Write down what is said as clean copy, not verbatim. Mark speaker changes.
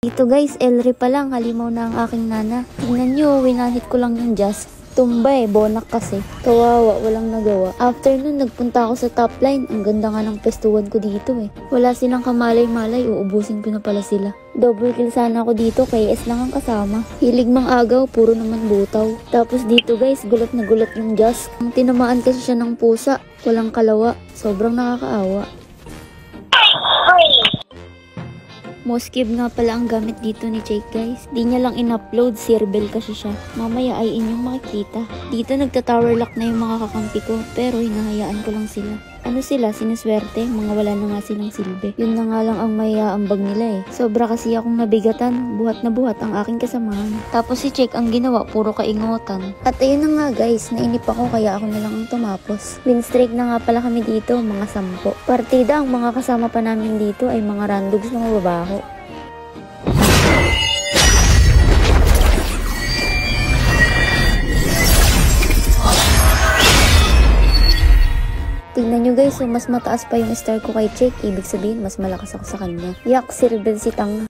Speaker 1: Ito guys, Elry pa lang, halimaw na ang aking nana. Tingnan nyo, winanhit ko lang yung Just. Tumba bonak kasi. Kawawa, walang nagawa. After nun, nagpunta ako sa top line. Ang ganda nga ng pestuhan ko dito Wala silang kamalay-malay, uubusin ko na pala sila. Double kill sana ako dito, KS lang ang kasama. Hilig mang agaw, puro naman butaw. Tapos dito guys, gulat na gulat yung Just. Ang tinamaan kasi siya ng pusa, walang kalawa. Sobrang nakakaawa. Moskib nga pala ang gamit dito ni Jake guys. Di niya lang in-upload, Sirbel kasi siya. Mamaya ay inyong makikita. Dito nagta-tower lock na yung mga kakampi ko, pero hinahayaan ko lang sila. Ano sila, sinuswerte, mga wala na nga silang silbi. Yun na nga lang ang mayaambag nila Sobra kasi akong nabigatan, buhat na buhat ang aking kasamahan. Tapos si Jake ang ginawa, puro kaingotan. At ayun na nga guys, nainip ako kaya ako na lang ang tumapos. Win streak na nga pala kami dito, mga 10. Partida ang mga kasama pa namin dito ay mga randogs na mababaho. Tingnan nyo guys, mas mataas pa yung star ko kay Jake. Ibig sabihin, mas malakas ako sa kanya. Yak, Sirbel si Tang.